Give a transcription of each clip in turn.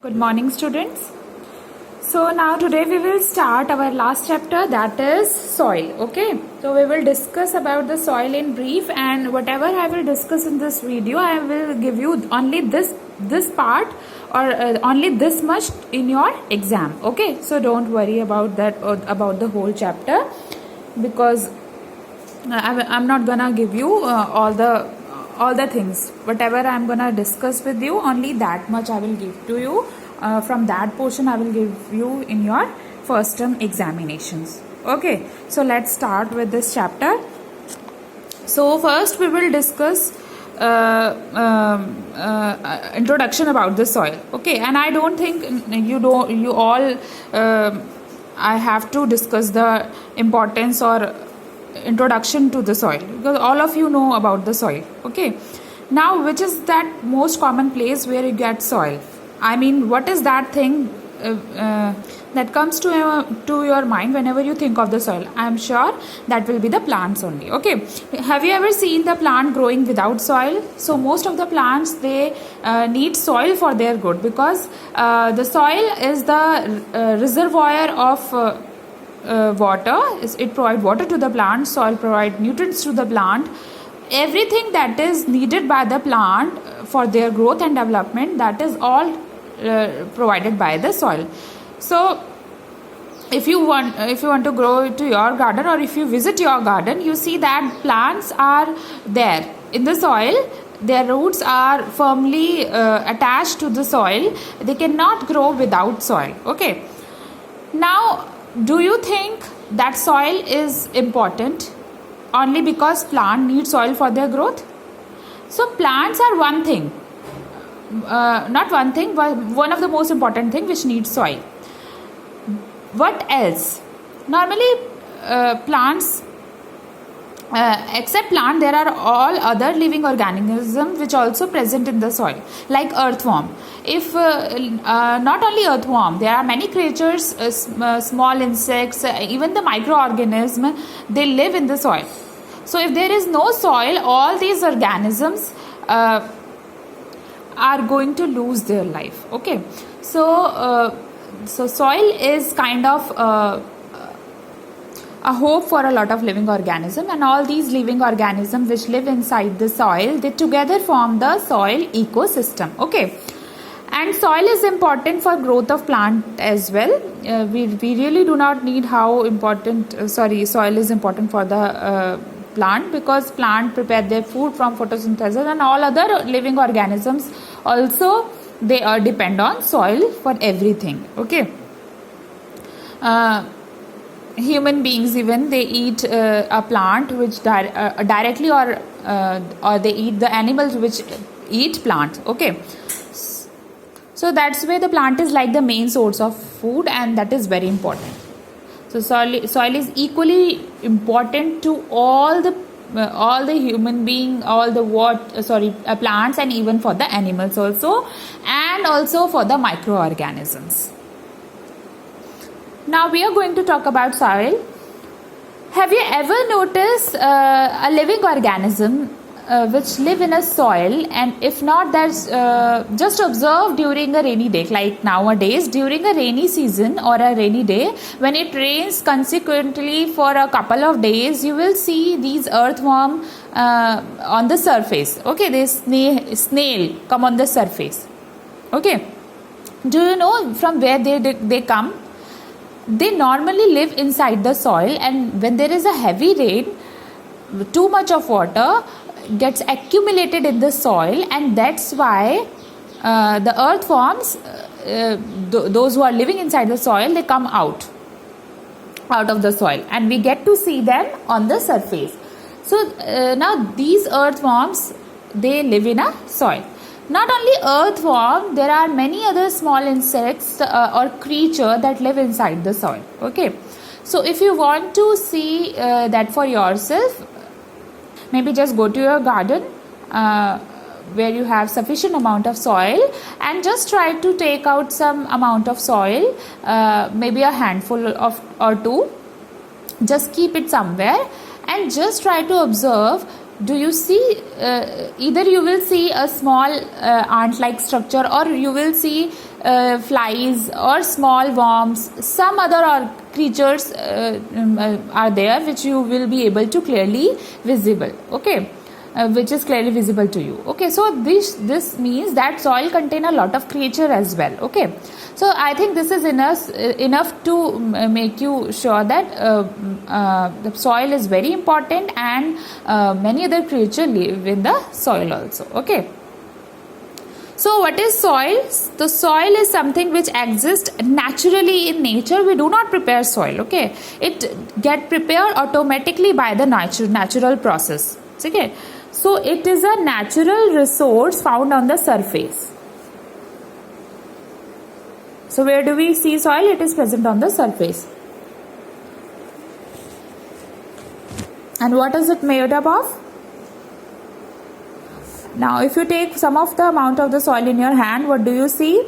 Good morning, students. So now today we will start our last chapter, that is soil. Okay, so we will discuss about the soil in brief, and whatever I will discuss in this video I will give you only this part or only this much in your exam. Okay, so don't worry about that or about the whole chapter, because I'm not gonna give you all the things. Whatever I'm gonna discuss with you, only that much I will give to you. From that portion I will give you in your first term examinations. Okay, so let's start with this chapter. So first we will discuss introduction about the soil. Okay, and I don't think you all I have to discuss the importance or introduction to the soil, because all of you know about the soil. Okay, now which is that most common place where you get soil? I mean, what is that thing that comes to your mind whenever you think of the soil? I am sure that will be the plants only. Okay, have you ever seen the plant growing without soil? So most of the plants, they need soil for their good, because the soil is the reservoir of water. It provides water to the plant. Soil provides nutrients to the plant. Everything that is needed by the plant for their growth and development, that is all provided by the soil. So if you want to grow to your garden, or if you visit your garden, you see that plants are there in the soil. Their roots are firmly attached to the soil. They cannot grow without soil. Okay, now do you think that soil is important only because plant need soil for their growth? So plants are one thing, not one thing, but one of the most important thing which needs soil. What else? Normally plants, except plant, there are all other living organisms which also present in the soil, like earthworm. If not only earthworm, there are many creatures, small insects, even the microorganism, they live in the soil. So if there is no soil, all these organisms are going to lose their life. Okay, so soil is kind of a hope for a lot of living organisms, and all these living organisms which live inside the soil, they together form the soil ecosystem. Okay, and soil is important for growth of plant as well. We really do not need how important soil is important for the plant, because plant prepare their food from photosynthesis, and all other living organisms also, they depend on soil for everything. Okay, human beings, even they eat a plant which directly, or they eat the animals which eat plants. Okay, so that's where the plant is like the main source of food, and that is very important. So soil is equally important to all the human being, all the plants, and even for the animals also, and also for the microorganisms. Now we are going to talk about soil. Have you ever noticed a living organism which live in a soil? And if not, that's just observe during a rainy day, like nowadays during a rainy season or a rainy day, when it rains consequently for a couple of days, you will see these earthworm on the surface. Okay, this snail come on the surface. Okay, do you know from where they come? They normally live inside the soil, and when there is a heavy rain, too much of water gets accumulated in the soil, and that's why the earthworms, those who are living inside the soil, they come out of the soil, and we get to see them on the surface. So now these earthworms, they live in a soil. Not only earthworm, there are many other small insects or creature that live inside the soil. Okay, so if you want to see that for yourself, maybe just go to your garden where you have sufficient amount of soil, and just try to take out some amount of soil, maybe a handful or two. Just keep it somewhere, and just try to observe do you see either you will see a small ant like structure, or you will see flies or small worms, some other creatures are there which you will be able to clearly visible, okay, which is clearly visible to you. Okay, so this means that soil contain a lot of creature as well. Okay, so I think this is enough to make you sure that the soil is very important, and many other creatures live in the soil also. Okay, so what is soil? The soil is something which exists naturally in nature. We do not prepare soil. Okay, it get prepared automatically by the natural process. Okay, so it is a natural resource found on the surface. So where do we see soil? It is present on the surface. And what is it made up of? Now if you take some of the amount of the soil in your hand, what do you see?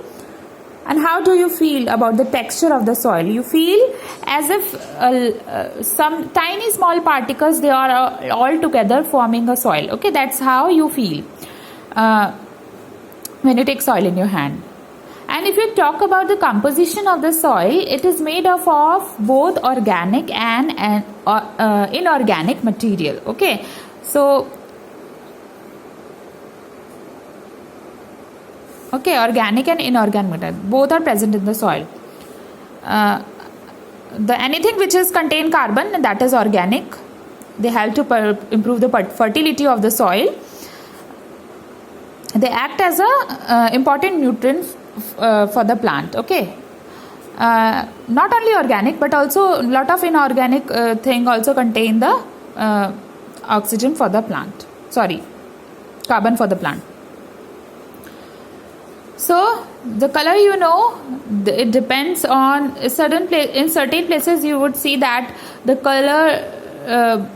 And how do you feel about the texture of the soil? You feel as if some tiny small particles, they are all together forming a soil. Okay, that's how you feel when you take soil in your hand. And if you talk about the composition of the soil, it is made up of both organic and inorganic material. Okay, so organic and inorganic matter, both are present in the soil. Anything which is contain carbon, that is organic. They help to improve the fertility of the soil. They act as a important nutrient for the plant. Okay, not only organic but also a lot of inorganic thing also contain the oxygen for the plant. Carbon for the plant. So the color, it depends on in certain places you would see that the color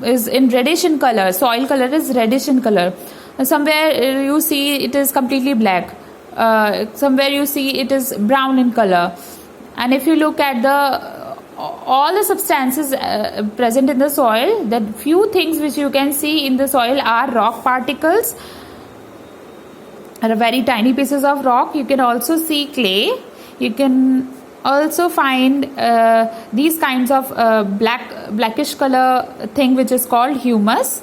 is in reddish in color. Soil color is reddish in color. Somewhere you see it is completely black. Somewhere you see it is brown in color. And if you look at all the substances present in the soil, the few things which you can see in the soil are rock particles, very tiny pieces of rock. You can also see clay. You can also find these kinds of blackish color thing which is called humus,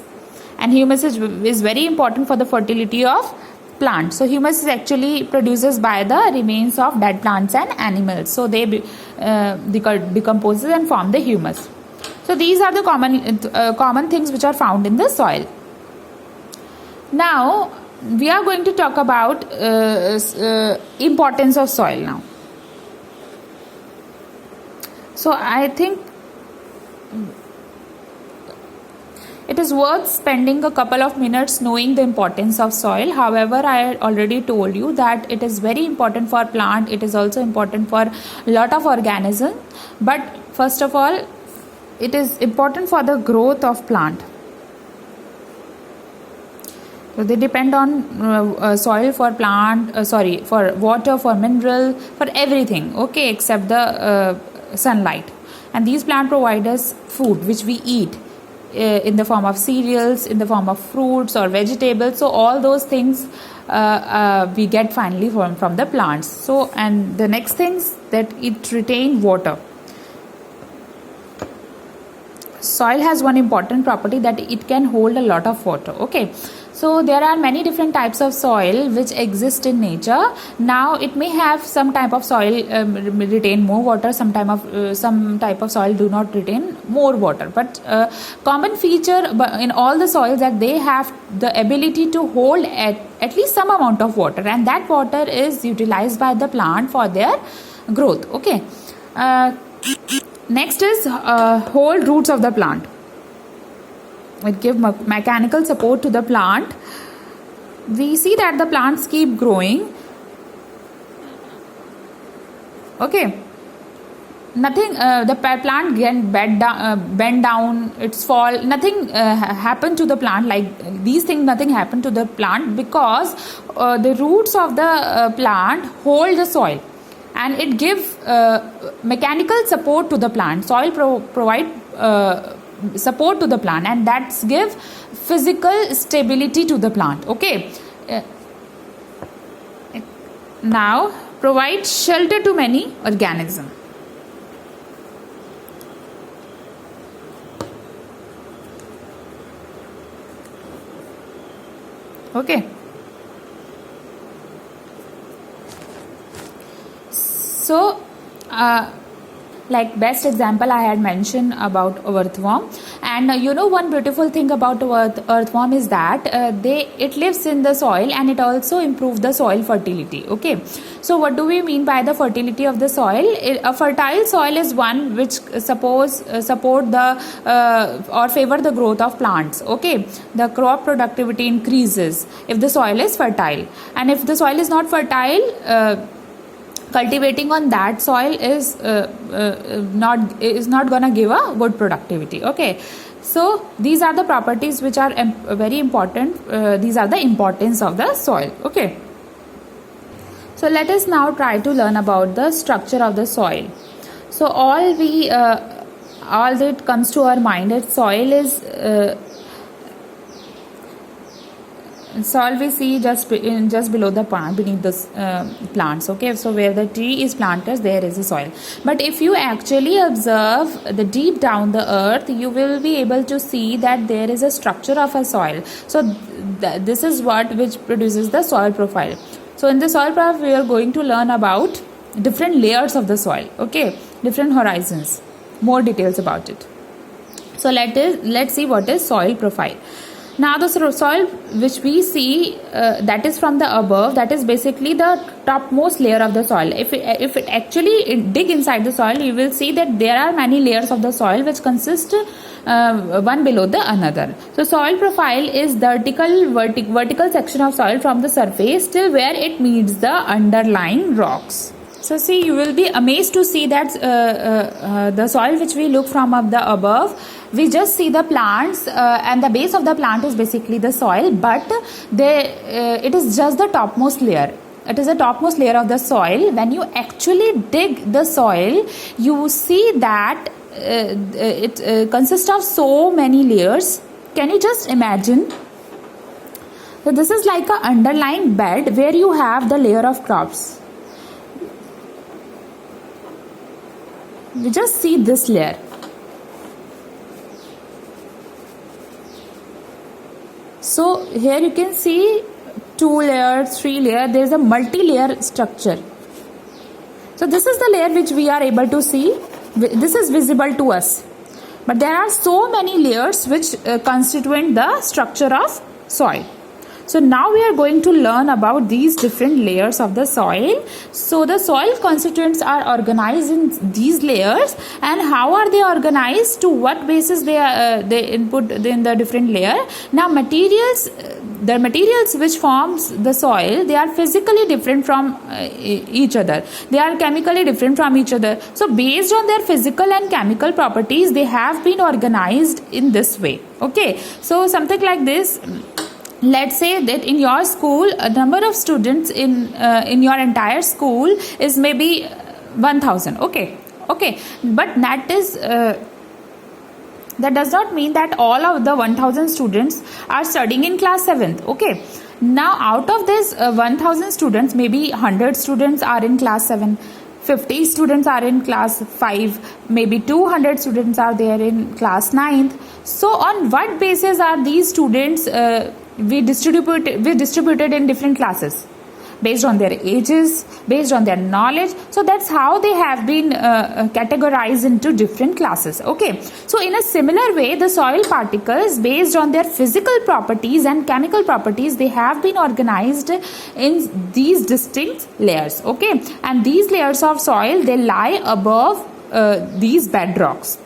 and humus is very important for the fertility of plants. So humus is actually produces by the remains of dead plants and animals. So they decomposes and form the humus. So these are the common things which are found in the soil. Now we are going to talk about importance of soil now. So I think it is worth spending a couple of minutes knowing the importance of soil. However, I already told you that it is very important for plant. It is also important for a lot of organisms. But first of all, it is important for the growth of plant. So they depend on soil for for water, for mineral, for everything. Okay, except the sunlight. And these plants provide us food which we eat in the form of cereals, in the form of fruits or vegetables. So all those things we get finally from the plants. So, and the next things that it retain water. Soil has one important property that it can hold a lot of water. Okay, so there are many different types of soil which exist in nature. Now it may have some type of soil retain more water, some type of soil do not retain more water, but common feature in all the soils that they have the ability to hold at least some amount of water, and that water is utilized by the plant for their growth. Okay, next is hold roots of the plant. It gives mechanical support to the plant. We see that the plants keep growing. Okay, nothing the plant can bend down, it's fall, nothing happen to the plant like these things. Nothing happen to the plant because the roots of the plant hold the soil, and it gives mechanical support to the plant. Soil provide support to the plant, and that's give physical stability to the plant. Okay. Now provide shelter to many organisms. Okay. So like best example I had mentioned about earthworm, and one beautiful thing about earthworm is that it lives in the soil, and it also improves the soil fertility. Okay, so what do we mean by the fertility of the soil? A fertile soil is one which support the or favor the growth of plants. Okay, the crop productivity increases if the soil is fertile, and if the soil is not fertile, cultivating on that soil is not gonna give a good productivity. Okay, so these are the properties which are very important. These are the importance of the soil. Okay, so let us now try to learn about the structure of the soil. So all that comes to our mind is soil is soil we see just below the plant, beneath the plants. Okay, so where the tree is planted, there is a soil. But if you actually observe the deep down the earth, you will be able to see that there is a structure of a soil. So this is which produces the soil profile. So in the soil profile, we are going to learn about different layers of the soil. Okay, different horizons, more details about it. So let's see what is soil profile. Now the soil which we see, that is from the above, that is basically the topmost layer of the soil. If it actually dig inside the soil, you will see that there are many layers of the soil which consist one below the another. So soil profile is vertical section of soil from the surface till where it meets the underlying rocks. So see, you will be amazed to see that the soil which we look from above, we just see the plants, and the base of the plant is basically the soil, but it is just the topmost layer. It is the topmost layer of the soil. When you actually dig the soil, you see that it consists of so many layers. Can you just imagine? So this is like an underlying bed where you have the layer of crops. You just see this layer. So here you can see 2 layers, 3 layers. There is a multi-layer structure. So this is the layer which we are able to see. This is visible to us. But there are so many layers which constitute the structure of soil. So now we are going to learn about these different layers of the soil. So the soil constituents are organized in these layers, and how are they organized? To what basis they input in the different layer? Now the materials which forms the soil, they are physically different from each other. They are chemically different from each other. So based on their physical and chemical properties, they have been organized in this way. Okay, so something like this. Let's say that in your school, a number of students in your entire school is maybe 1,000. Okay, but that does not mean that all of the 1,000 students are studying in class 7th. Okay, now out of this 1,000 students, maybe 100 students are in class 7. 50 students are in class 5, maybe 200 students are there in class 9th. So on what basis are these students we distributed in different classes? Based on their ages, based on their knowledge. So that's how they have been categorized into different classes. Okay, so in a similar way, the soil particles, based on their physical properties and chemical properties, they have been organized in these distinct layers. Okay, and these layers of soil, they lie above these bedrocks.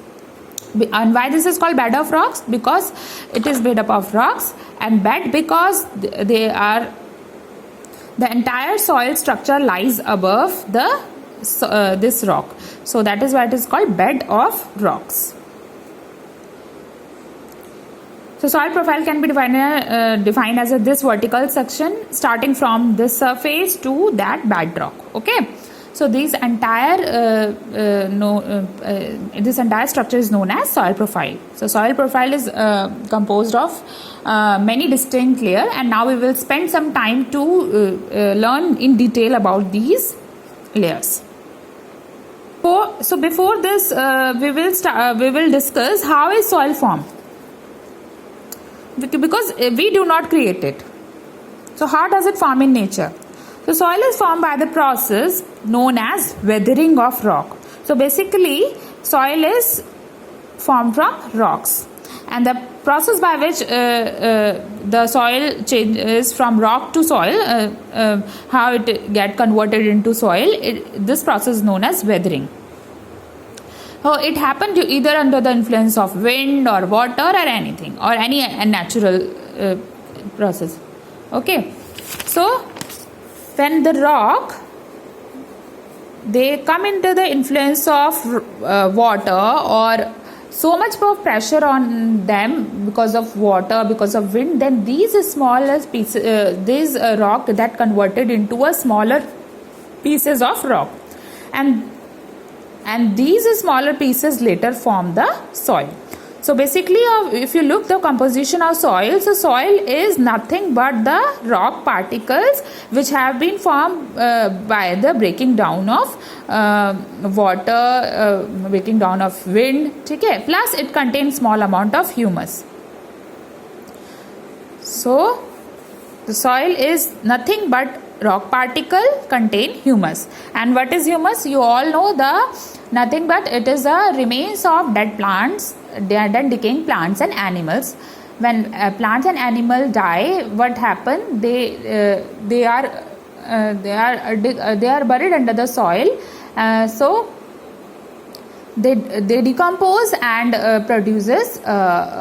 And why this is called bed of rocks? Because it is made up of rocks, and bed because they are, the entire soil structure lies above this rock. So that is why it is called bed of rocks. So soil profile can be defined as this vertical section starting from this surface to that bedrock. Okay. So this entire this entire structure is known as soil profile. So soil profile is composed of many distinct layers, and now we will spend some time to learn in detail about these layers. So before this, we will discuss how is soil formed, because we do not create it. So how does it form in nature? So soil is formed by the process known as weathering of rock. So basically, soil is formed from rocks, and the process by which the soil changes from rock to soil, how it get converted into soil, this process is known as weathering. So it happened either under the influence of wind or water or anything, or any natural process. Okay, so when the rock, they come into the influence of water, or so much of pressure on them because of water, because of wind, then these smaller pieces, these rock that converted into a smaller pieces of rock, and these smaller pieces later form the soil. So basically, if you look the composition of soil, so soil is nothing but the rock particles which have been formed by the breaking down of water, breaking down of wind, okay? Plus it contains small amount of humus. So the soil is nothing but rock particle contain humus. And what is humus? You all know nothing but it is a remains of dead plants, dead decaying plants and animals. When plants and animals die, what happen? They are buried under the soil. So they decompose and produces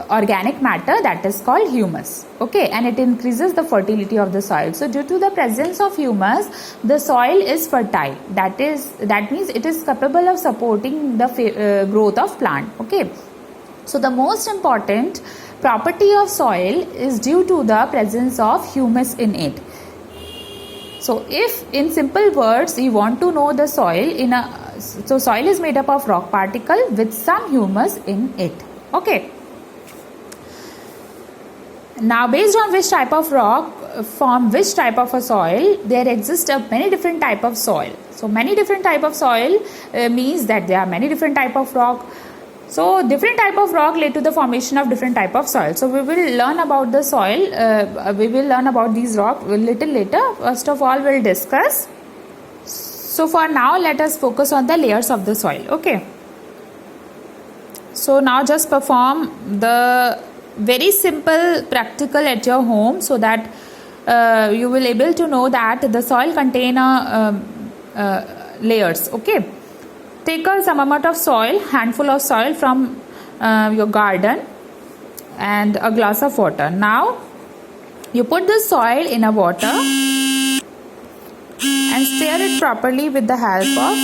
organic matter that is called humus. Okay, and it increases the fertility of the soil. So due to the presence of humus, the soil is fertile. That means it is capable of supporting the growth of plant. Okay, so the most important property of soil is due to the presence of humus in it. So if in simple words you want to know the soil, so soil is made up of rock particle with some humus in it. Okay. Now based on which type of rock form which type of a soil, there exist many different type of soil. So many different type of soil means that there are many different type of rock. So different type of rock led to the formation of different type of soil. So we will learn about the soil, we will learn about these rock a little later. First of all, we'll discuss. So for now, let us focus on the layers of the soil. Okay. So now just perform the very simple practical at your home, so that you will able to know that the soil contain layers. Okay. Take some amount of soil, handful of soil from your garden, and a glass of water. Now you put the soil in a water and stir it properly with the help of